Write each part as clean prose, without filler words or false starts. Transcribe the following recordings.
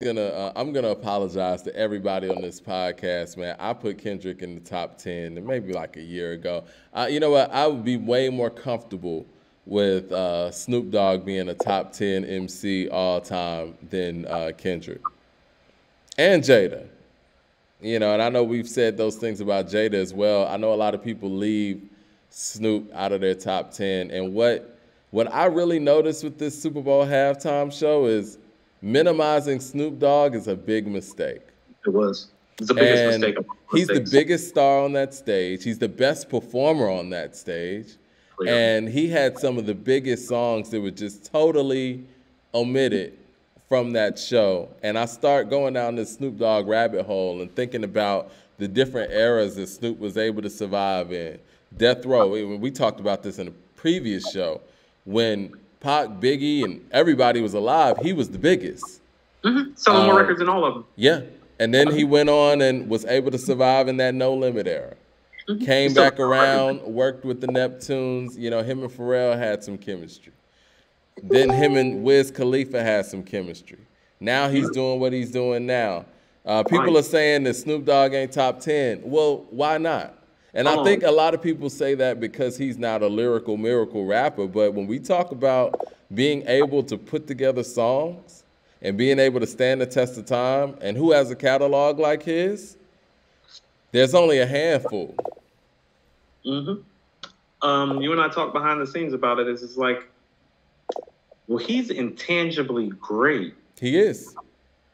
I'm gonna apologize to everybody on this podcast, man. I put Kendrick in the top 10, and maybe like a year ago. You know what? I would be way more comfortable with Snoop Dogg being a top 10 MC all time than Kendrick and Jada. You know, and I know we've said those things about Jada as well. I know a lot of people leave Snoop out of their top 10, and what I really noticed with this Super Bowl halftime show is minimizing Snoop Dogg is a big mistake. It was. It's the biggest And mistake of all he's the mistakes. biggest star on that stage. He's the best performer on that stage. Clearly. And he had some of the biggest songs that were just totally omitted from that show. And I start going down this Snoop Dogg rabbit hole and thinking about the different eras that Snoop was able to survive in. Death Row, we talked about this in a previous show. When Pac, Biggie, and everybody was alive, he was the biggest. Selling more records than all of them. Yeah. And then he went on and was able to survive in that No Limit era. Came back around, worked with the Neptunes. You know, him and Pharrell had some chemistry. Then him and Wiz Khalifa had some chemistry. Now he's doing what he's doing now. People are saying that Snoop Dogg ain't top 10. Well, why not? And I think a lot of people say that because he's not a lyrical miracle rapper. But when we talk about being able to put together songs and being able to stand the test of time, and who has a catalog like his, there's only a handful. You and I talked behind the scenes about it. It's like, well, he's intangibly great. He is.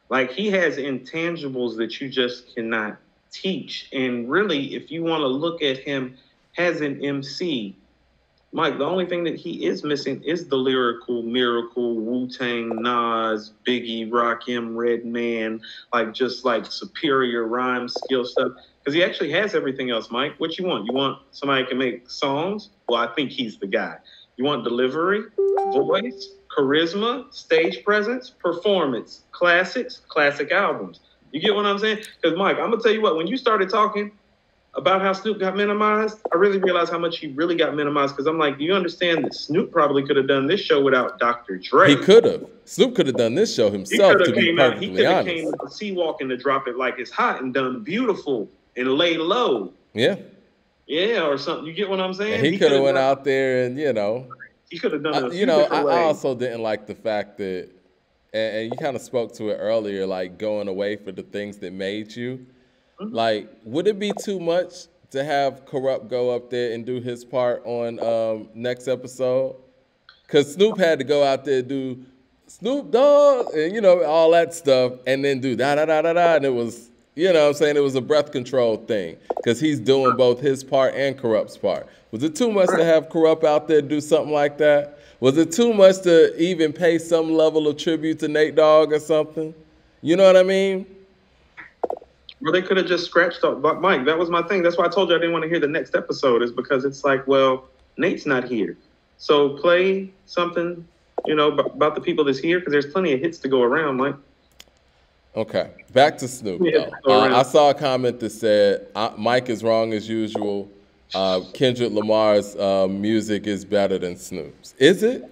Like, he has intangibles that you just cannot teach. And really, if you want to look at him as an MC, Mike, the only thing that he is missing is the lyrical miracle, Wu-Tang, Nas, Biggie, Rakim, Redman, like just like superior rhyme skill stuff. Because he actually has everything else, Mike. What you want? You want somebody who can make songs? Well, I think he's the guy. You want delivery, voice, charisma, stage presence, performance, classics, classic albums. You get what I'm saying? Because, Mike, I'm going to tell you what, when you started talking about how Snoop got minimized, I really realized how much he really got minimized. Because I'm like, do you understand that Snoop probably could have done this show without Dr. Dre? He could have. Snoop could have done this show himself, to be perfectly honest. He could have came with the C-Walking to Drop It Like It's Hot and done Beautiful and Lay Low. Yeah. Yeah, or something. You get what I'm saying? And he could have went out there and, you know. He could have done it. I also didn't like the fact that, and you kind of spoke to it earlier, like going away for the things that made you. Like, would it be too much to have Corrupt go up there and do his part on next episode? Because Snoop had to go out there and do Snoop Dogg and, you know, all that stuff, and then do da-da-da-da-da, and it was, you know what I'm saying, it was a breath control thing because he's doing both his part and Corrupt's part. Was it too much to have Corrupt out there do something like that? Was it too much to even pay some level of tribute to Nate Dogg or something? You know what I mean? Well, they could have just scratched up. But Mike, that was my thing. That's why I told you I didn't want to hear the next episode, is because it's like, well, Nate's not here. So play something, you know, about the people that's here, because there's plenty of hits to go around, Mike. Okay, back to Snoop, though. I saw a comment that said, Mike is wrong as usual. Kendrick Lamar's music is better than Snoop's. Is it?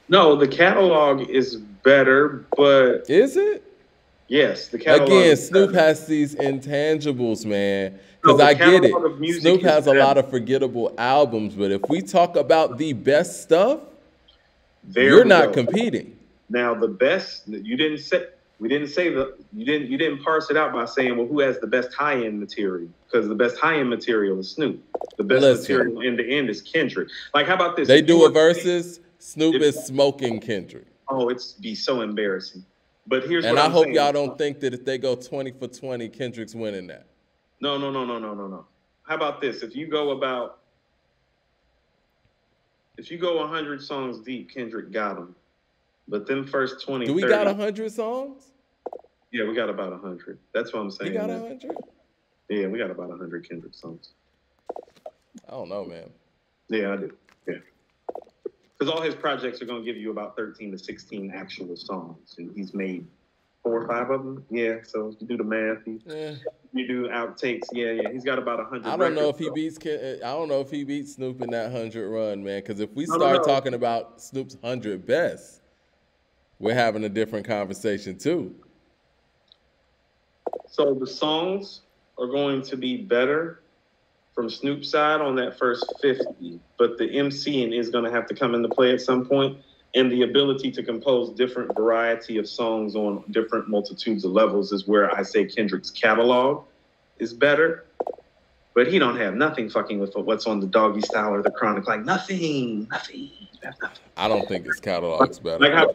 No, the catalog is better, but... Is it? Yes, the catalog. Again, Snoop has these intangibles, man. Because I get it. Snoop has a lot of forgettable albums, but if we talk about the best stuff, you're not competing. Now, the best, you didn't parse it out by saying, well, who has the best high-end material? Because the best high-end material is Snoop. The best material end to end is Kendrick. Like, how about this? They do a versus, Snoop is smoking Kendrick. Oh, it'd be so embarrassing. But here's and what I I'm hope saying. y'all don't think that if they go 20 for 20, Kendrick's winning that. No. How about this? If you go 100 songs deep, Kendrick got them. But them first 20, do we 30, got 100 songs? Yeah, we got about 100. That's what I'm saying. We got 100? Yeah, we got about 100 Kendrick songs. I don't know, man. Yeah, I do. Yeah. Because all his projects are going to give you about 13 to 16 actual songs. And he's made 4 or 5 of them. Yeah, so if you do the math, you do outtakes. Yeah. He's got about 100. I don't know if he beats. I don't know if he beats Snoop in that 100 run, man. Because if we start talking about Snoop's 100 best, we're having a different conversation too. So the songs are going to be better from Snoop's side on that first 50, but the MCing is going to have to come into play at some point, and the ability to compose different variety of songs on different multitudes of levels is where I say Kendrick's catalog is better. But he don't have nothing fucking with what's on the Doggy Style or the Chronic. Like nothing. I don't think his catalog's better.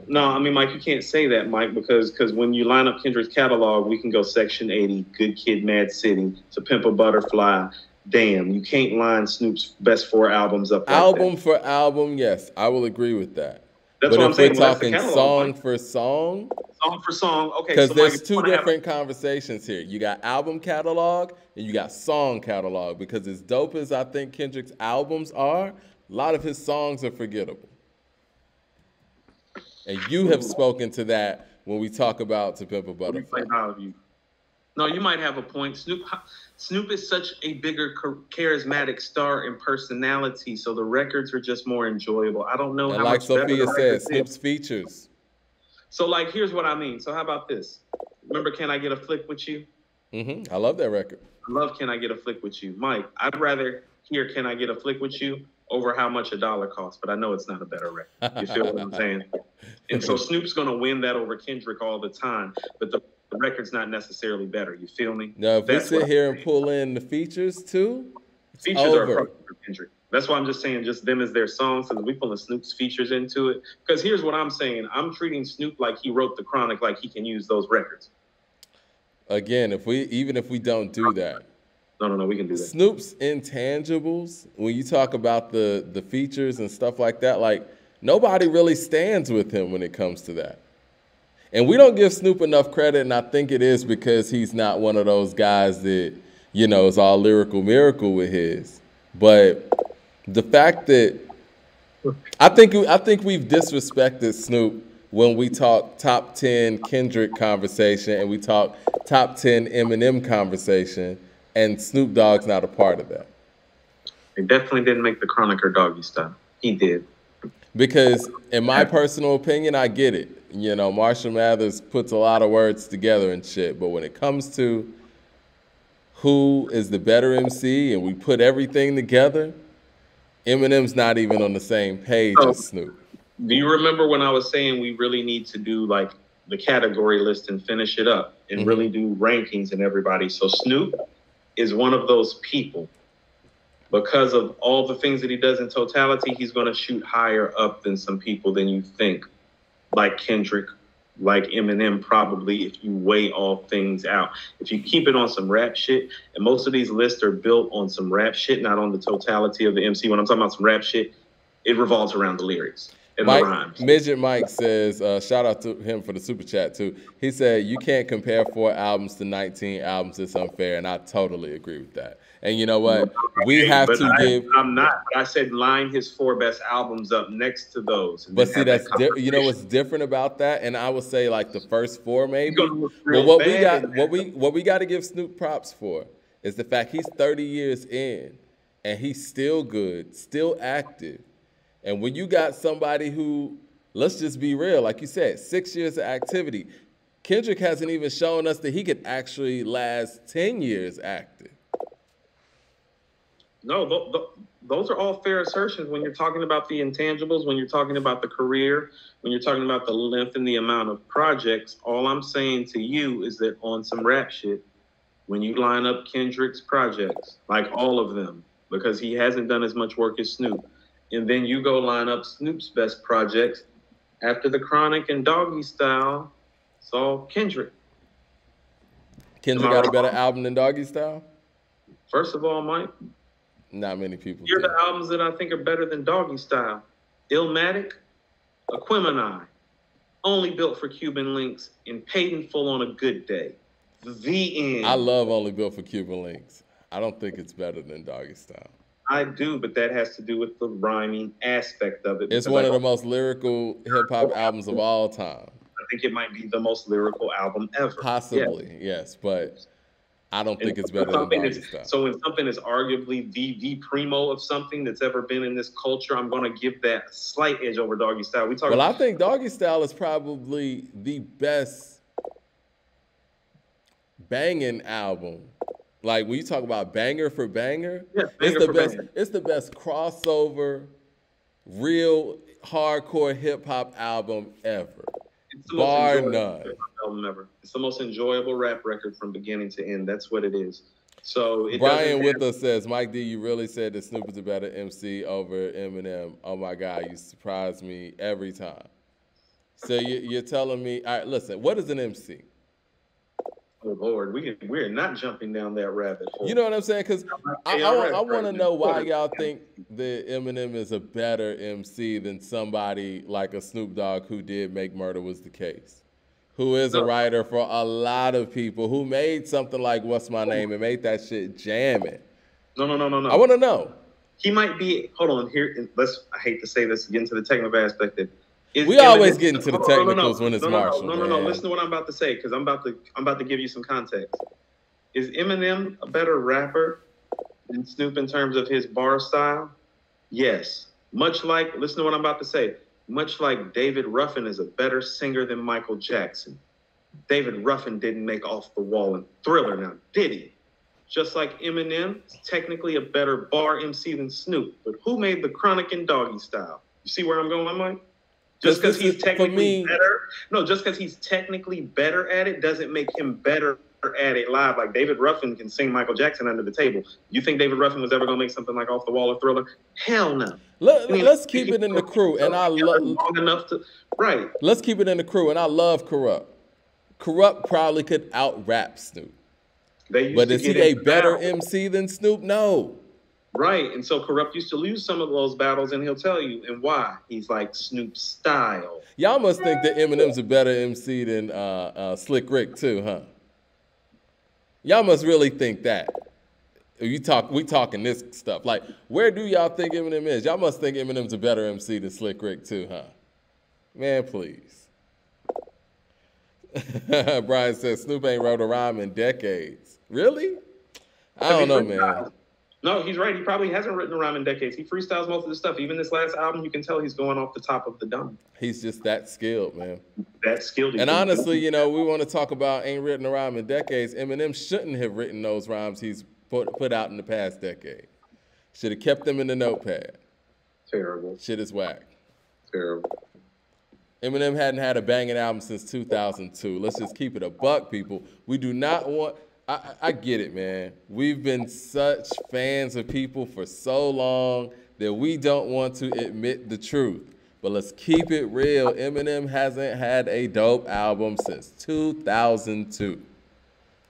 No, I mean, Mike, you can't say that, Mike, because when you line up Kendrick's catalog, we can go Section 80, Good Kid, Mad City, To Pimp a Butterfly. Damn, you can't line Snoop's best 4 albums up. Album for album, yes, I will agree with that. That's but what I'm saying. We're talking song for song, okay. Because there's two different conversations here. You got album catalog and you got song catalog. Because as dope as I think Kendrick's albums are, a lot of his songs are forgettable. And you have spoken to that when we talk about To Pimp a Butterfly. No, you might have a point. Snoop is such a bigger charismatic star and personality, so the records are just more enjoyable. I don't know and how like much Sophia said, Snoop's features. So, like, here's what I mean. So, how about this? Remember, Can I Get a Flick with You? Mm-hmm. I love that record. I love Can I Get a Flick with You. Mike, I'd rather hear Can I Get a Flick with You over how much $1 costs, but I know it's not a better record. You feel what I'm saying? And so Snoop's going to win that over Kendrick all the time, but the record's not necessarily better. You feel me? No, if we sit here and pull in the features too, features are appropriate for Kendrick. That's why I'm just saying just them as their songs, because we pulling Snoop's features into it. Because here's what I'm saying. I'm treating Snoop like he wrote the Chronic, like he can use those records. Again, even if we don't do that. No, we can do that. Snoop's intangibles, when you talk about the features and stuff like that, like nobody really stands with him when it comes to that. And we don't give Snoop enough credit, and I think it is because he's not one of those guys that, you know, is all lyrical miracle with his. But the fact that I think we've disrespected Snoop when we talk top 10 Kendrick conversation and we talk top 10 Eminem conversation, and Snoop Dogg's not a part of that. He definitely didn't make the Chronic or Doggy Style. He did. Because in my personal opinion, I get it. You know, Marshall Mathers puts a lot of words together and shit, but when it comes to who is the better MC and we put everything together, Eminem's not even on the same page as Snoop. Do you remember when I was saying we really need to do like the category list and finish it up and really do rankings and everybody? So Snoop is one of those people. Because of all the things that he does in totality, he's going to shoot higher up than some people than you think. Like Kendrick, like Eminem, probably, if you weigh all things out. If you keep it on some rap shit, and most of these lists are built on some rap shit, not on the totality of the MC. When I'm talking about some rap shit, it revolves around the lyrics and the rhymes. Midget Mike says, shout out to him for the super chat too. He said, you can't compare 4 albums to 19 albums. It's unfair. And I totally agree with that. And you know what? We have to give. I'm not. I said line his 4 best albums up next to those. But see, that's you know what's different about that? And I would say like the first 4 maybe. But what we got to give Snoop props for is the fact he's 30 years in and he's still good, still active. And when you got somebody who, let's just be real, like you said, 6 years of activity, Kendrick hasn't even shown us that he could actually last 10 years active. No, those are all fair assertions when you're talking about the intangibles, when you're talking about the career, when you're talking about the length and the amount of projects. All I'm saying to you is that on some rap shit, when you line up Kendrick's projects, like all of them, because he hasn't done as much work as Snoop, and then you go line up Snoop's best projects after the Chronic and Doggy Style, it's all Kendrick. Kendrick got a better album than Doggy Style? First of all, Mike, not many people. Here are the albums that I think are better than Doggy Style. Illmatic, Aquemini, Only Built for Cuban Links, and Paid in Full on a Good Day. The end. I love Only Built for Cuban Links. I don't think it's better than Doggy Style. I do, but that has to do with the rhyming aspect of it. It's one of the most lyrical hip-hop albums of all time. I think it might be the most lyrical album ever. Possibly, yes. But I don't And think it's better than Doggy Style. so when something is arguably the primo of something that's ever been in this culture, I'm going to give that slight edge over Doggy Style. We talking. Well, I think Doggy Style is probably the best banging album. Like when you talk about banger for banger, Yeah, it's banger the for best. banger. It's the best crossover, real hardcore hip hop album ever, It's the most bar enjoyable none. hip-hop album ever. It's the most enjoyable rap record from beginning to end. That's what it is. So it Brian doesn't with have, us says, Mike D, you really said that Snoop is a better MC over Eminem. Oh my God, you surprise me every time. So you're telling me, all right, listen, what is an MC? oh Lord, we're not jumping down that rabbit hole. You know what I'm saying? Because I want to know why y'all think that Eminem is a better MC than somebody like a Snoop Dogg who did make Murder Was the Case, who is a writer for a lot of people, who made something like What's My Name and made that shit jamming. No. I want to know. He might be. Hold on here. I hate to say this. Get into the technical aspect. We always get into the technicals when it's Marshall. No. Listen to what I'm about to say because I'm about to give you some context. Is Eminem a better rapper than Snoop in terms of his bar style? Yes. Listen to what I'm about to say. Much like David Ruffin is a better singer than Michael Jackson. David Ruffin didn't make Off the Wall and Thriller now, did he? Just like Eminem is technically a better bar MC than Snoop. But who made the Chronic and Doggy Style? You see where I'm going, Mike? Just because he's technically better. No, just because he's technically better at it doesn't make him better at it live. Like David Ruffin can sing Michael Jackson under the table. You think David Ruffin was ever going to make something like Off the Wall or Thriller? Hell no. Let's keep it in the crew, and I love long enough to right. Let's keep it in the crew, and I love Corrupt. Corrupt probably could out rap Snoop, but is he a better MC than Snoop? No. Right, and so Corrupt used to lose some of those battles, and he'll tell you and why. He's like Snoop style. Y'all must think that Eminem's a better MC than Slick Rick too, huh? Y'all must really think that. We talking this stuff. Like, where do y'all think Eminem is? Y'all must think Eminem's a better MC than Slick Rick too, huh? Man, please. Brian says Snoop ain't wrote a rhyme in decades. Really? I don't know, man. No, he's right. He probably hasn't written a rhyme in decades. He freestyles most of the stuff. Even this last album, you can tell he's going off the top of the dome. He's just that skilled, man. That skilled. And honestly, we want to talk about ain't written a rhyme in decades. Eminem shouldn't have written those rhymes he's put out in the past decade. Should have kept them in the notepad. Terrible. Shit is whack. Terrible. Eminem hadn't had a banging album since 2002. Let's just keep it a buck, people. We do not want... I get it, man. We've been such fans of people for so long that we don't want to admit the truth. But let's keep it real. Eminem hasn't had a dope album since 2002.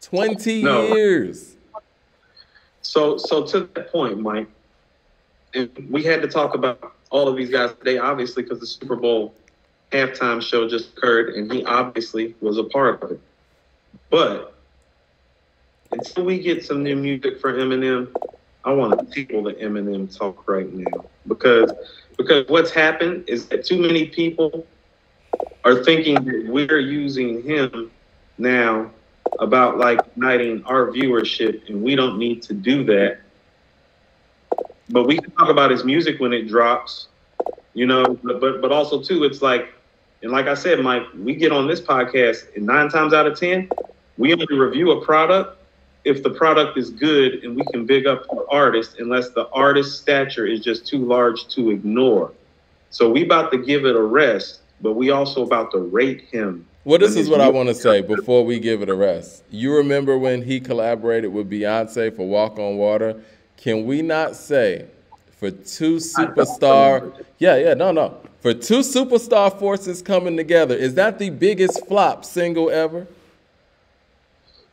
20 years. So to that point, Mike, and we had to talk about all of these guys today, obviously, because the Super Bowl halftime show just occurred, and he obviously was a part of it. But until we get some new music for Eminem, I want to table the Eminem talk right now. Because what's happened is that too many people are thinking that we're using him now about like igniting our viewership, and we don't need to do that. But we can talk about his music when it drops, but also too, it's like, and like I said, Mike, we get on this podcast and 9 times out of 10, we only review a product if the product is good and we can big up the artist, unless the artist's stature is just too large to ignore. So we about to give it a rest, but we also about to rate him. Well, this is what I want to say before we give it a rest. You remember when he collaborated with Beyonce for Walk on Water? Can we not say for two superstar... For two superstar forces coming together, is that the biggest flop single ever?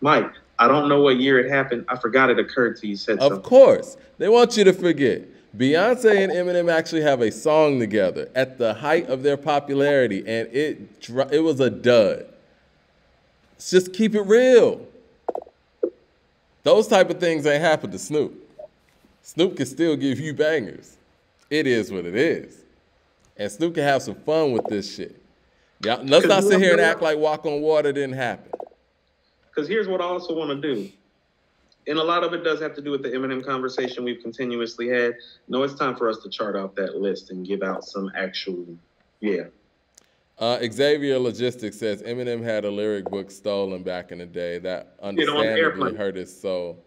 Mike, I don't know what year it happened. I forgot it occurred to you said something. Of course. They want you to forget. Beyonce and Eminem actually have a song together at the height of their popularity, and it was a dud. Let's just keep it real. Those type of things ain't happen to Snoop. Snoop can still give you bangers. It is what it is. And Snoop can have some fun with this shit. Let's not sit here and act like Walk on Water didn't happen. Because here's what I also want to do. And a lot of it does have to do with the Eminem conversation we've continuously had. No, it's time for us to chart out that list and give out some actual, yeah. Xavier Logistics says Eminem had a lyric book stolen back in the day. That Get on the understandably airplane. hurt his soul.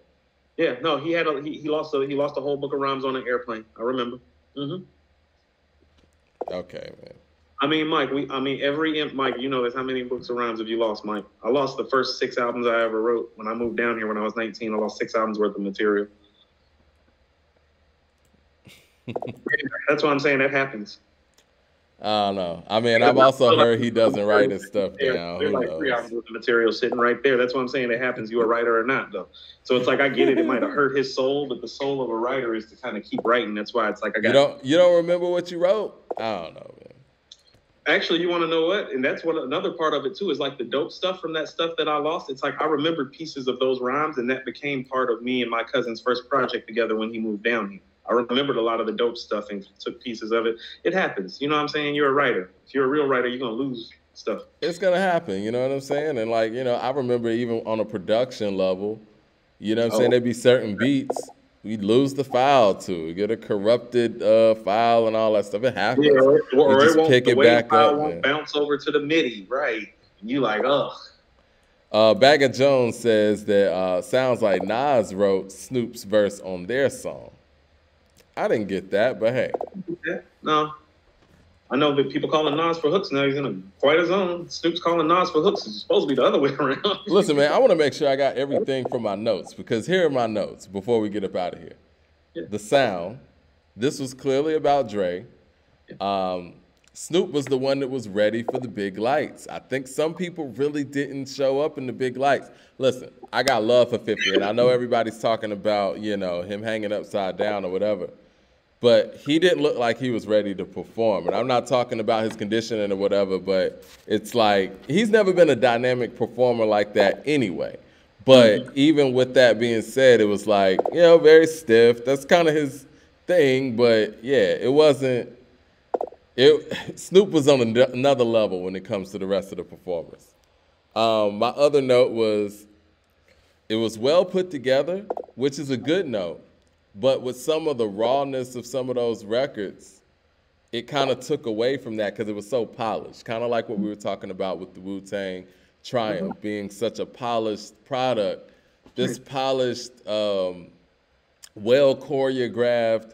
Yeah, no, he had he lost a whole book of rhymes on an airplane. I remember. Okay, man. I mean, Mike, Mike, you know this. How many books of rhymes have you lost, Mike? I lost the first 6 albums I ever wrote when I moved down here when I was 19. I lost 6 albums worth of material. That's why I'm saying that happens. I don't know. I mean, I've also heard he doesn't write his stuff down. There's like 3 albums worth of material sitting right there. That's why I'm saying it happens. You a writer or not, though. So it's like I get it. It might have hurt his soul, but the soul of a writer is to kind of keep writing. That's why it's like I got. You don't remember what you wrote? I don't know, man. Actually, you want to know what? And that's what another part of it too is like the dope stuff from that stuff that I lost. It's like I remembered pieces of those rhymes, and that became part of me and my cousin's first project together when he moved down here. I remembered a lot of the dope stuff and took pieces of it. It happens. You know what I'm saying? You're a writer. If you're a real writer, you're going to lose stuff. It's going to happen. You know what I'm saying? And like, you know, I remember even on a production level, you know what I'm saying? There'd be certain beats we'd lose the file to, get a corrupted file and all that stuff. It happens. Yeah, or just pick it back up. Won't bounce over to the MIDI, right? You like, ugh. Bagger Jones says that sounds like Nas wrote Snoop's verse on their song. I didn't get that, but hey. No. I know that people calling Nas for hooks now. He's in quite his own. Snoop's calling Nas for hooks. It's supposed to be the other way around. Listen, man, I want to make sure I got everything from my notes, because here are my notes before we get up out of here. Yeah. The sound. This was clearly about Dre. Snoop was the one that was ready for the big lights. I think some people really didn't show up in the big lights. Listen, I got love for 50, and I know everybody's talking about, you know, him hanging upside down or whatever. But he didn't look like he was ready to perform. And I'm not talking about his conditioning or whatever, but it's like he's never been a dynamic performer like that anyway. But even with that being said, it was like, you know, very stiff. That's kind of his thing. But, yeah, it wasn't. Snoop was on another level when it comes to the rest of the performers. My other note was it was well put together, which is a good note. But with some of the rawness of some of those records, it kind of took away from that because it was so polished. Kind of like what we were talking about with the Wu-Tang Triumph being such a polished product. This polished, well choreographed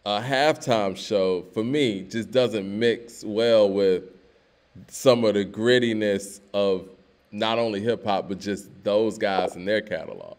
halftime show, for me, just doesn't mix well with some of the grittiness of not only hip-hop, but just those guys in their catalog.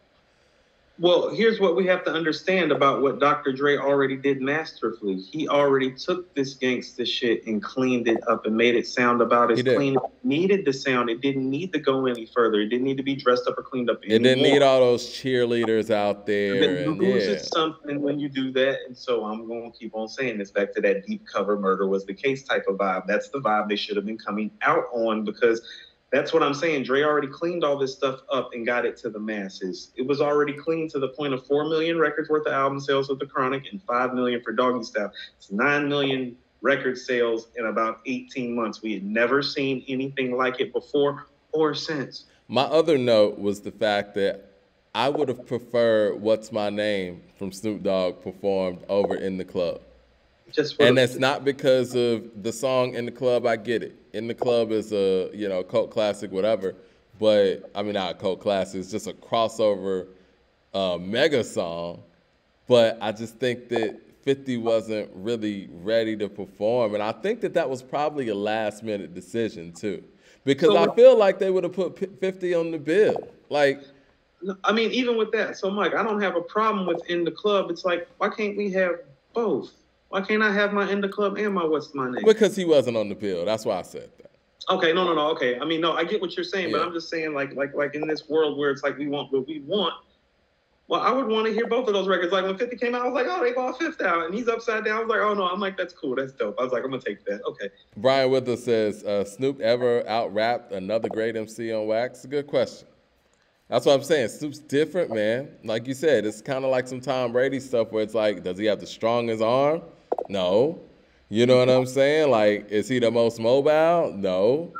Well, here's what we have to understand about what Dr. Dre already did masterfully. He already took this gangsta shit and cleaned it up and made it sound about as clean as it needed to sound. It didn't need to go any further. It didn't need to be dressed up or cleaned up anymore. It didn't need all those cheerleaders out there. You lose something when you do that. And so I'm going to keep on saying this back to that deep cover murder was the case type of vibe. That's the vibe they should have been coming out on, because that's what I'm saying. Dre already cleaned all this stuff up and got it to the masses. It was already clean to the point of 4 million records worth of album sales with The Chronic and 5 million for Doggy Style. It's 9 million record sales in about 18 months. We had never seen anything like it before or since. My other note was the fact that I would have preferred What's My Name from Snoop Dogg performed over In the Club. And that's not because of the song In the Club. I get it. In the Club is a, you know, cult classic, whatever. But, I mean, not a cult classic. It's just a crossover mega song. But I just think that 50 wasn't really ready to perform. And I think that that was probably a last-minute decision, too. Because I feel like they would have put 50 on the bill. Like, I mean, even with that. So, Mike, I don't have a problem with In the Club. It's like, why can't we have both? Why can't I have my In the Club and my What's My Name? Because he wasn't on the bill. That's why I said that. Okay, no. Okay, I mean, no, I get what you're saying, but I'm just saying, like in this world where it's like we want what we want. Well, I would want to hear both of those records. Like when 50 came out, I was like, oh, they bought Fifth out, and he's upside down. I was like, oh no, I'm like, that's cool, that's dope. I was like, I'm gonna take that. Okay. Brian Withers says, Snoop ever out-rapped another great MC on wax? It's a good question. That's what I'm saying. Snoop's different, man. Like you said, it's kind of like some Tom Brady stuff where it's like, does he have the strongest arm? No. You know what I'm saying? Like, is he the most mobile? No.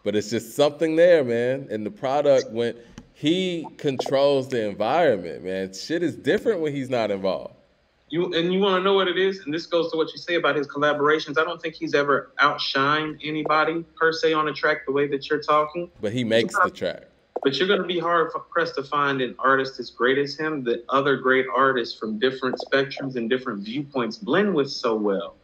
But it's just something there, man. And the product went, he controls the environment, man. Shit is different when he's not involved. You want to know what it is, and this goes to what you say about his collaborations. I don't think he's ever outshined anybody per se on a track the way that you're talking. But he makes the track. But you're going to be hard pressed to find an artist as great as him that other great artists from different spectrums and different viewpoints blend with so well.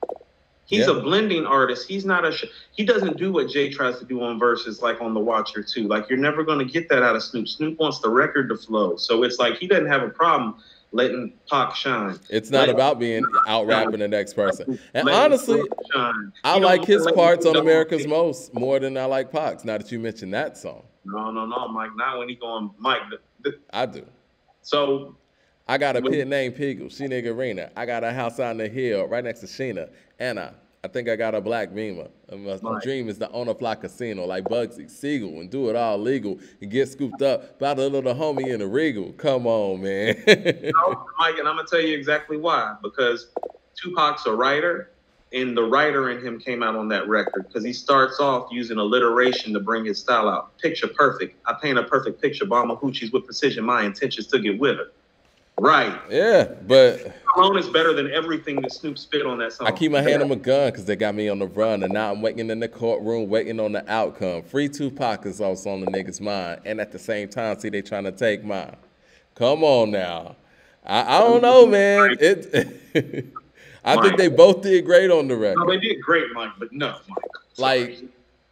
He's a blending artist. He's not he doesn't do what Jay tries to do on verses like on The Watcher too. Like you're never going to get that out of Snoop. Snoop wants the record to flow. So it's like he doesn't have a problem letting Pac shine. It's not about being out rapping the next person. And honestly, I like his parts on America's Most more than I like Pac's. Now that you mentioned that song. No, Mike. Not when he going, Mike. I do. So I got a pit named Peagle, she nigga Rena. I got a house on the hill right next to Sheena. Anna. I think I got a black Beamer. My dream is to own a fly casino like Bugsy Siegel and do it all legal and get scooped up by the little homie in the Regal. Come on, man. No, Mike, and I'm going to tell you exactly why. Because Tupac's a writer, and the writer in him came out on that record because he starts off using alliteration to bring his style out. Picture perfect. I paint a perfect picture. Bomb hoochies with precision. My intentions to get with her. Right. Yeah, but Alone is better than everything that Snoop spit on that song. I keep my hand on my gun because they got me on the run, and now I'm waiting in the courtroom, waiting on the outcome. Free Tupac is also on the niggas' mind, and at the same time, see, they trying to take mine. Come on now. I don't know, man. I think they both did great on the record. No, they did great, Mike, but no, Mike. Like,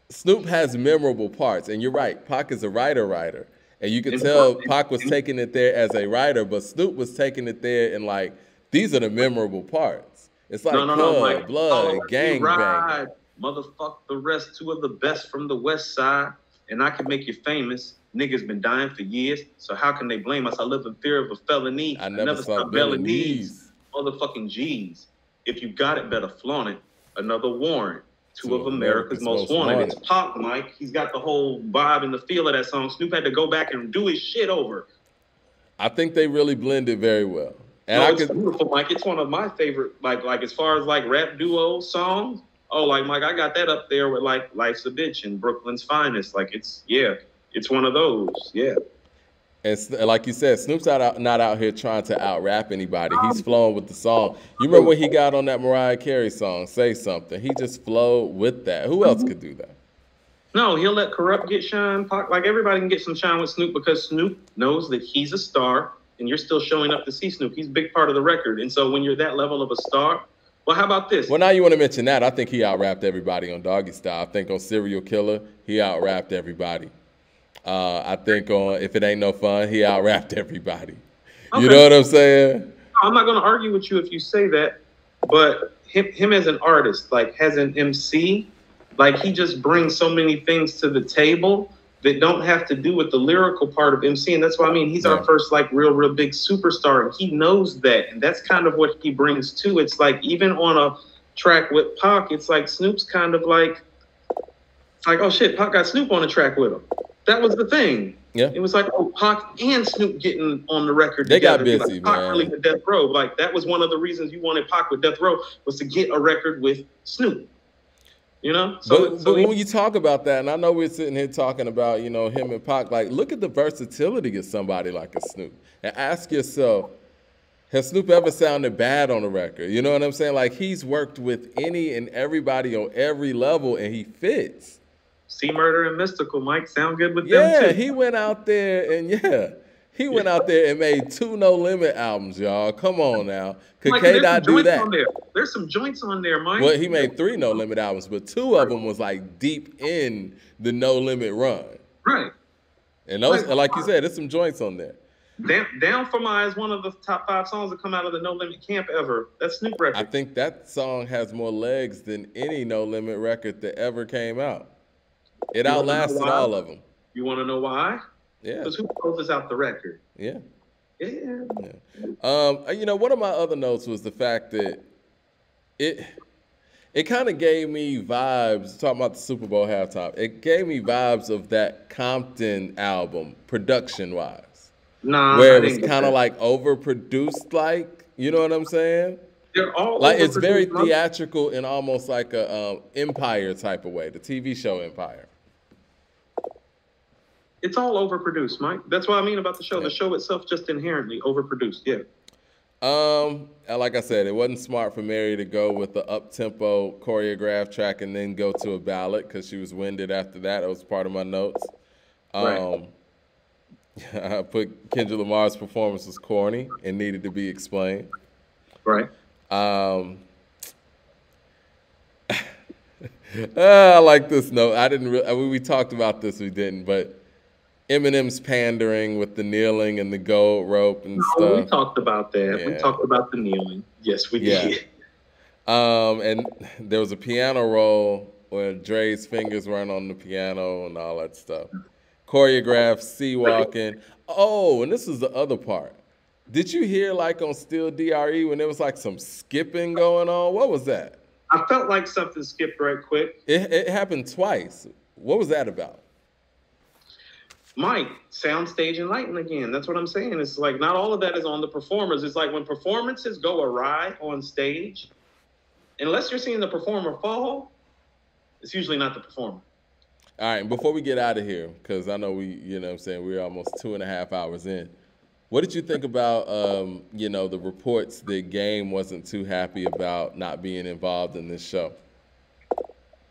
Snoop has memorable parts, and you're right. Pac is a writer. And you could tell Pac was taking it there as a writer, but Snoop was taking it there and like, these are the memorable parts. It's like Club, Blood, Gang Bang. Motherfuck the rest, two of the best from the West Side, and I can make you famous. Niggas been dying for years, so how can they blame us? I live in fear of a felony. I never saw belling knees. Motherfucking G's. If you got it, better flaunt it. Another warrant. Two of America's most wanted. It's Pac, Mike. He's got the whole vibe and the feel of that song. Snoop had to go back and do his shit over. I think they really blended very well. And it's beautiful, Mike. It's one of my favorite, like as far as like rap duo songs. Oh, like Mike, I got that up there with like Life's a Bitch and Brooklyn's Finest. Like it's one of those. Yeah. And like you said, Snoop's not out here trying to out-rap anybody. He's flowing with the song. You remember when he got on that Mariah Carey song, Say Something? He just flowed with that. Who else could do that? No, he'll let Corrupt get shine. Like everybody can get some shine with Snoop because Snoop knows that he's a star and you're still showing up to see Snoop. He's a big part of the record. And so when you're that level of a star, well, how about this? Well, now you want to mention that. I think he out-rapped everybody on Doggy Style. I think on Serial Killer, he out-rapped everybody. I think on If It Ain't No Fun, he out-rapped everybody. Okay. You know what I'm saying? I'm not going to argue with you if you say that, but him as an artist, like as an MC, like he just brings so many things to the table that don't have to do with the lyrical part of MC. And that's why I mean, he's our first like real big superstar. And he knows that. And that's kind of what he brings too. It's like even on a track with Pac, it's like Snoop's kind of like, oh shit, Pac got Snoop on the track with him. That was the thing. Yeah. It was like, oh, Pac and Snoop getting on the record they together. They got busy, like, Pac man. really with Death Row. Like, that was one of the reasons you wanted Pac with Death Row was to get a record with Snoop. You know? But when you talk about that, and I know we're sitting here talking about, you know, him and Pac, like, look at the versatility of somebody like a Snoop. And ask yourself, has Snoop ever sounded bad on a record? You know what I'm saying? Like, he's worked with any and everybody on every level, and he fits. See Murder and Mystical, Mike, sound good with them too. Yeah, he went out there and made 2 No Limit albums, y'all. Come on now. Could Mike, K-Dot do that? There's some joints on there, Mike. Well, he made 3 No Limit albums, but 2 of them was like deep in the No Limit run. Right. And those, like you said, there's some joints on there. Down for My is one of the top 5 songs that come out of the No Limit camp ever. That's Snoop record. I think that song has more legs than any No Limit record that ever came out. It outlasted all of them. You want to know why? Yeah. Because who closes out the record? Yeah. Yeah. You know, one of my other notes was the fact that it kind of gave me vibes, talking about the Super Bowl halftime, it gave me vibes of that Compton album, production-wise. Nah. Where it was kind of like overproduced, like, you know what I'm saying? They're all like it's very theatrical in almost like a Empire type of way, the TV show Empire. It's all overproduced, Mike. That's what I mean about the show. Yeah. The show itself just inherently overproduced. Yeah. And like I said, it wasn't smart for Mary to go with the up-tempo choreographed track and then go to a ballad because she was winded after that. That was part of my notes. Right. I put Kendrick Lamar's performance was corny and needed to be explained. Right. I like this note. I didn't. We talked about this. We didn't, but Eminem's pandering with the kneeling and the gold rope and stuff. We talked about that. Yeah. We talked about the kneeling. Yes, we did. And there was a piano roll where Dre's fingers weren't on the piano and all that stuff. Choreographed sea walking. Oh, and this is the other part. Did you hear like on Still DRE when there was like some skipping going on? What was that? I felt like something skipped right quick. It happened twice. What was that about? Mike, soundstage and lighting again. That's what I'm saying. It's like not all of that is on the performers. It's like when performances go awry on stage, unless you're seeing the performer fall, it's usually not the performer. All right, and before we get out of here, because I know we're almost 2.5 hours in. What did you think about, the reports that Game wasn't too happy about not being involved in this show?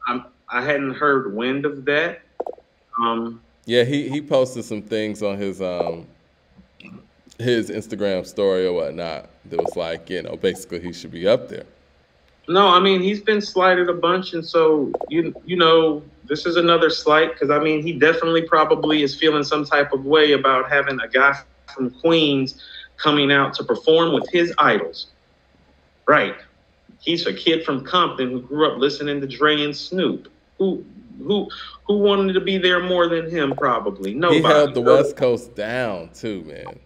I hadn't heard wind of that. Yeah, he posted some things on his Instagram story or whatnot that was like, basically he should be up there. No, I mean, he's been slighted a bunch, and so, this is another slight, because, I mean, he definitely probably is feeling some type of way about having a guy from Queens coming out to perform with his idols. Right. He's a kid from Compton who grew up listening to Dre and Snoop. Who wanted to be there more than him, probably? Nobody. He held the West Coast down, too, man.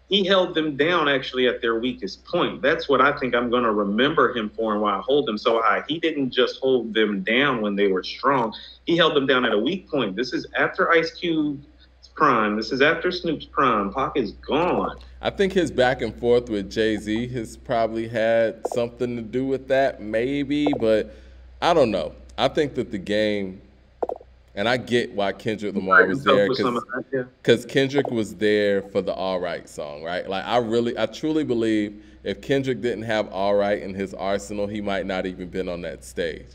He held them down, actually, at their weakest point. That's what I think I'm going to remember him for and why I hold him so high. He didn't just hold them down when they were strong. He held them down at a weak point. This is after Ice Cube's prime. This is after Snoop's prime. Pac is gone. I think his back and forth with Jay-Z has probably had something to do with that, maybe, but I don't know. I think that the Game, and I get why Kendrick Lamar was there, because Kendrick was there for the All Right song, right? Like I truly believe if Kendrick didn't have All Right in his arsenal, he might not even been on that stage.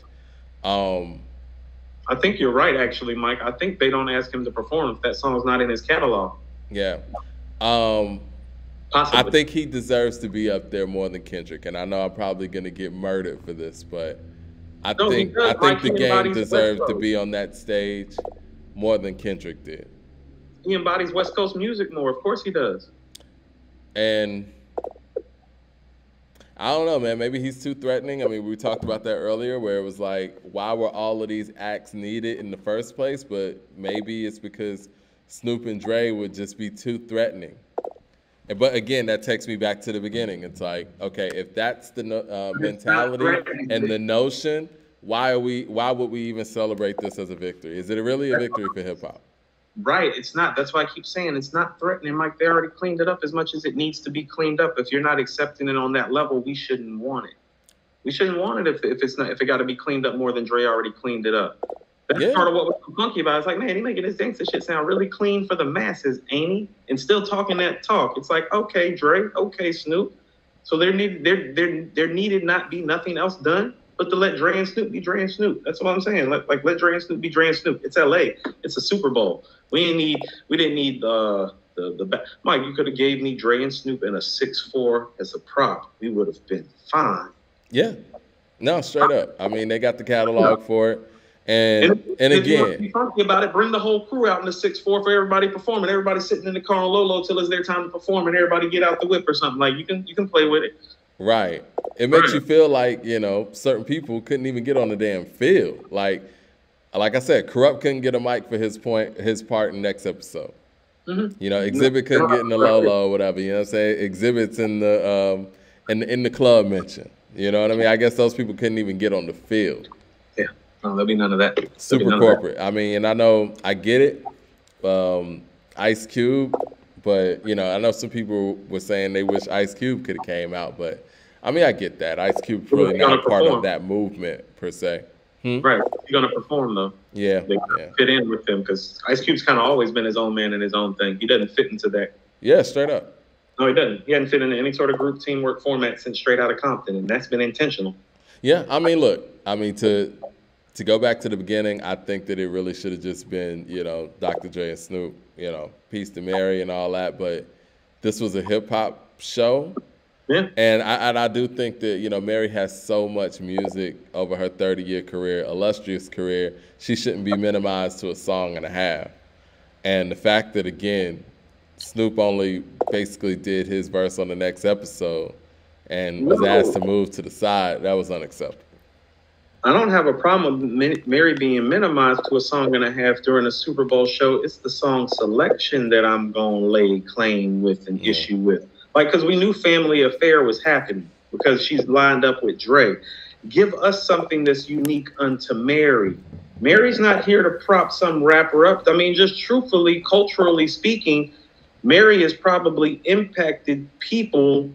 I think you're right, actually, Mike. I think they don't ask him to perform if that song's not in his catalog. Yeah. Possibly. I think he deserves to be up there more than Kendrick, and I know I'm probably going to get murdered for this, but I think the Game deserves to be on that stage more than Kendrick did. He embodies West Coast music more. Of course he does. And I don't know, man. Maybe he's too threatening. I mean, we talked about that earlier where it was like, why were all of these acts needed in the first place? But maybe it's because Snoop and Dre would just be too threatening. But again, that takes me back to the beginning. It's like, okay, if that's the mentality and the notion, why would we even celebrate this as a victory? Is it really a victory for hip hop? Right, it's not. That's why I keep saying it's not threatening. Mike, they already cleaned it up as much as it needs to be cleaned up. If you're not accepting it on that level, we shouldn't want it. We shouldn't want it if it got to be cleaned up more than Dre already cleaned it up. That's part of what was so funky about it. It's like, man, he making this gangster shit sound really clean for the masses, ain't he? And still talking that talk. It's like, okay, Dre, okay, Snoop. So there needed not be nothing else done but to let Dre and Snoop be Dre and Snoop. That's what I'm saying. Let Dre and Snoop be Dre and Snoop. It's LA. It's a Super Bowl. We didn't need the Mike, you could have gave me Dre and Snoop and a 6'4" as a prop. We would have been fine. Yeah. No, straight up. I mean, they got the catalog for it. And again, be funky about it. Bring the whole crew out in the 6'4" for everybody performing. Everybody sitting in the car on Lolo till it's their time to perform, and everybody get out the whip or something. Like you can play with it. Right. It makes you feel like, certain people couldn't even get on the damn field. Like I said, Corrupt couldn't get a mic for his part in next episode. Mm-hmm. Exhibit couldn't get in the Lolo or whatever. You know what I'm saying? Exhibit's in the club mention. You know what I mean? I guess those people couldn't even get on the field. Yeah. No, there'll be none of that. Super corporate. I mean, and I know I get it. Ice Cube. But, I know some people were saying they wish Ice Cube could have came out. But, I mean, I get that. Ice Cube's really not part of that movement, per se. Right. You're gonna perform though. Yeah, They yeah, fit in with him because Ice Cube's kind of always been his own man and his own thing. He doesn't fit into that. yeah. Straight up. No, he doesn't. He hasn't fit into any sort of group teamwork format since Straight Outta Compton, and that's been intentional. Yeah, I mean, look, I mean to go back to the beginning, I think that it really should have just been, Dr. Dre and Snoop, Peace to Mary and all that. But this was a hip hop show. Yeah. And I do think that, Mary has so much music over her 30-year career, illustrious career. She shouldn't be minimized to a song and a half. And the fact that, again, Snoop only basically did his verse on the next episode and was asked to move to the side, that was unacceptable. I don't have a problem with Mary being minimized to a song and a half during a Super Bowl show. It's the song selection that I'm going to lay claim with an issue with. Like, because we knew Family Affair was happening because she's lined up with Dre. Give us something that's unique unto Mary. Mary's not here to prop some rapper up. I mean, just truthfully, culturally speaking, Mary has probably impacted people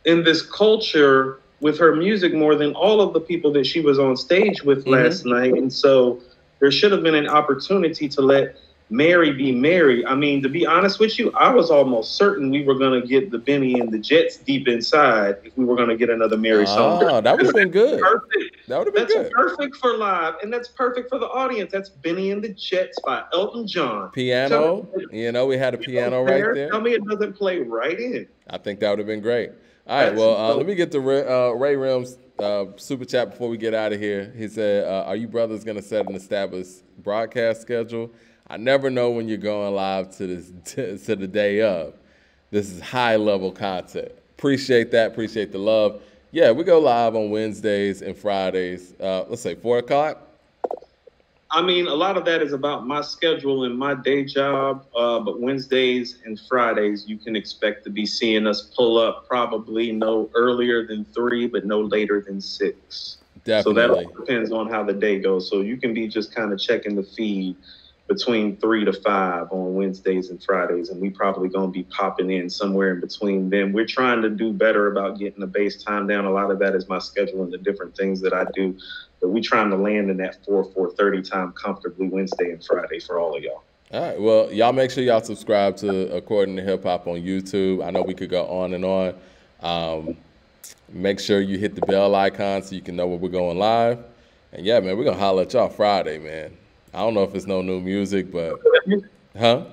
in this culture with her music more than all of the people that she was on stage with last night. And so there should have been an opportunity to let Mary be Mary. I mean, to be honest with you, I was almost certain we were going to get the Benny and the Jets Deep Inside if we were going to get another Mary song. Oh, that would have been good. Perfect. That would have been good. That's perfect for live, and that's perfect for the audience. That's Benny and the Jets by Elton John. Piano, we had a piano right there. Tell me it doesn't play right in. I think that would have been great. All right, well, let me get to Ray Rim's super chat before we get out of here. He said, are you brothers going to set an established broadcast schedule? I never know when you're going live to the day of. This is high-level content. Appreciate that. Appreciate the love. Yeah, we go live on Wednesdays and Fridays. Let's say 4 o'clock. I mean, a lot of that is about my schedule and my day job. But Wednesdays and Fridays, you can expect to be seeing us pull up probably no earlier than 3, but no later than 6. Definitely. So that all depends on how the day goes. So you can be just kind of checking the feed between 3 to 5 on Wednesdays and Fridays, and we probably going to be popping in somewhere in between them. We're trying to do better about getting the base time down. A lot of that is my schedule and the different things that I do, but we're trying to land in that 4:30 time comfortably Wednesday and Friday for all of y'all. All right, well, y'all make sure y'all subscribe to According to Hip Hop on YouTube. I know we could go on and on. Make sure you hit the bell icon so you can know when we're going live. And yeah, man, we're going to holler at y'all Friday, man. I don't know if it's no new music, but huh?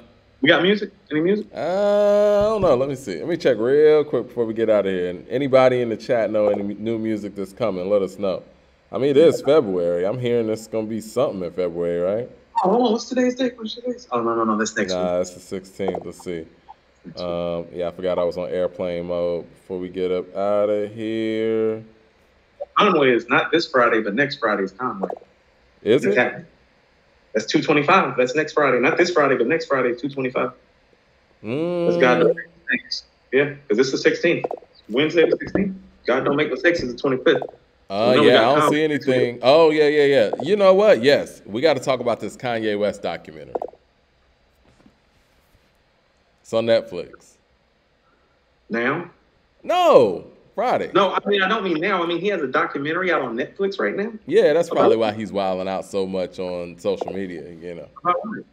We got music? Any music? I don't know. Let me see. Let me check real quick before we get out of here. And anybody in the chat know any new music that's coming? Let us know. I mean, it is February. I'm hearing there's gonna be something in February, right? Oh, hold on. What's today's date? What's today's? Oh no. That's next week. Nah, it's the 16th. Let's see. Yeah, I forgot I was on airplane mode before we get up out of here. Conway is not this Friday, but next Friday is Conway. Is it? That's 225. That's next Friday. Not this Friday, but next Friday, 225. That's God don't make mistakes. Yeah, because it's the 16th. Wednesday the 16th. God don't make mistakes is the 25th. Yeah, I don't see anything. Oh, yeah. You know what? Yes, we got to talk about this Kanye West documentary. It's on Netflix. Now? No, Friday. No, I mean, I don't mean now. I mean, he has a documentary out on Netflix right now. Yeah, that's probably why he's wilding out so much on social media, About what?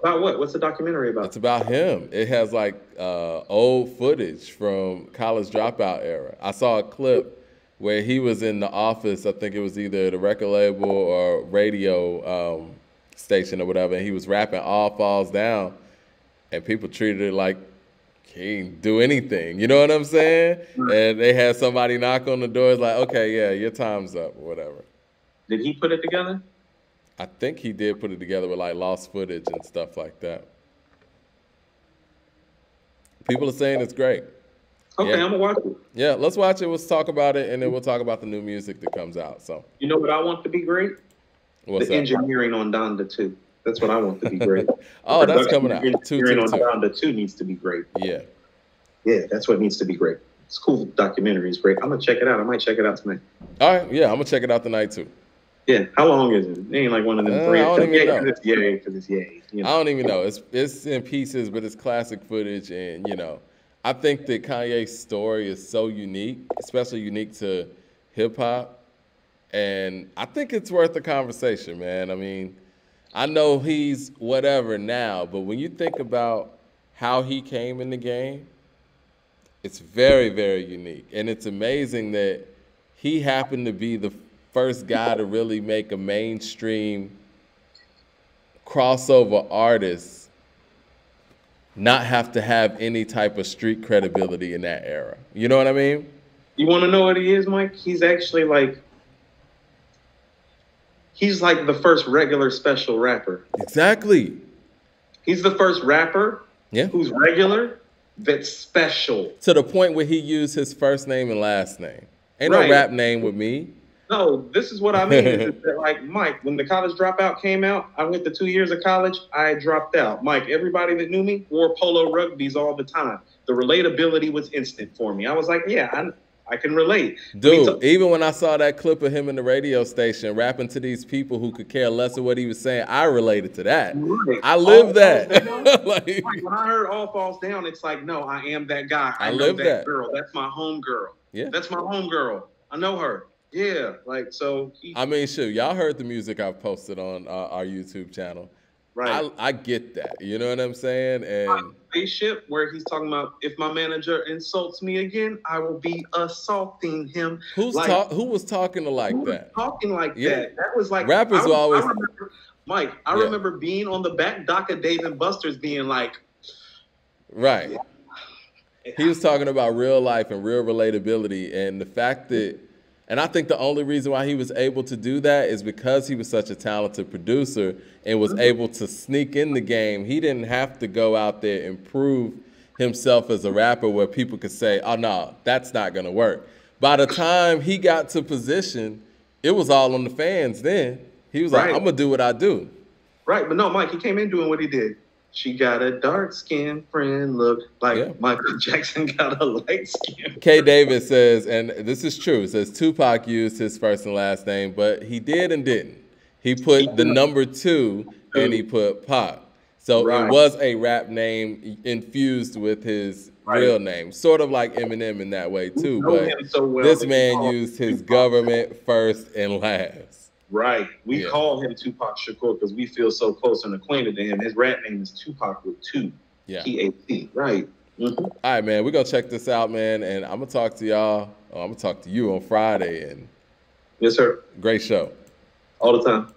About what? What's the documentary about? It's about him. It has like old footage from College Dropout era. I saw a clip where he was in the office. I think it was either the record label or radio station or whatever. And he was rapping All Falls Down, and people treated it like he didn't do anything. You know what I'm saying? And they had somebody knock on the door. It's like, okay, yeah, your time's up or whatever. Did he put it together? I think he did put it together with like lost footage and stuff like that. People are saying it's great. Okay, I'm gonna watch it. Yeah, let's watch it. Let's talk about it, and then we'll talk about the new music that comes out. So, you know what I want to be great? What's the engineering on Donda 2. That's what I want to be great. Oh, that's coming out. Engineering on Donda 2 needs to be great. Yeah, that's what needs to be great. It's cool. Documentary is great. I'm gonna check it out. I might check it out tonight. All right, yeah, I'm gonna check it out tonight too. Yeah, how long is it? It ain't like one of them three. I don't even know. Because it's yay. I don't even know. It's in pieces, but it's classic footage, and I think that Kanye's story is so unique, especially unique to hip hop, And I think it's worth a conversation, man. I mean, I know he's whatever now, but when you think about how he came in the game, it's very, very unique. And it's amazing that he happened to be the first guy to really make a mainstream crossover artist not have to have any type of street credibility in that era. You know what I mean? You want to know what he is, Mike? He's actually like, he's like the first regular special rapper. Exactly. He's the first rapper who's regular that's special. To the point where he used his first name and last name. Ain't no rap name with me. No, this is what I mean. Is that, like, Mike, when the College Dropout came out, I went to 2 years of college. I dropped out. Mike, everybody that knew me wore polo rugbies all the time. The relatability was instant for me. I was like, yeah, I can relate. Dude, even when I saw that clip of him in the radio station rapping to these people who could care less of what he was saying, I related to that. Right. I lived that. Like, when I heard All Falls Down, it's like, no, I am that guy. I live that girl. That's my home girl. Yeah. That's my home girl. I know her. Yeah, like, so. I mean, shoot, y'all heard the music I've posted on our YouTube channel. Right. I get that. You know what I'm saying? And Spaceship, where he's talking about, if my manager insults me again, I will be assaulting him. Who was talking like that? Talking like that. That was like, rappers were always. I remember being on the back dock of Dave and Buster's being like. Right. Yeah. He was talking about real life and real relatability, and the fact that. And I think the only reason why he was able to do that is because he was such a talented producer and was able to sneak in the game. He didn't have to go out there and prove himself as a rapper where people could say, oh, no, that's not going to work. By the time he got to position, it was all on the fans then. He was like, I'm going to do what I do. Right. But no, Mike, he came in doing what he did. She got a dark-skinned friend, look like Michael Jackson got a light skin. K. Davis says, and this is true, says Tupac used his first and last name, but he did and didn't. He put the number 2 and he put Pac. So it was a rap name infused with his real name, sort of like Eminem in that way too. But this man used his government first and last. Right. We call him Tupac Shakur because we feel so close and acquainted to him. His rap name is Tupac with 2. Yeah. T-A-P. Right. Mm-hmm. All right, man. We're going to check this out, man. And I'm going to talk to y'all. I'm going to talk to you on Friday. And yes, sir. Great show. All the time.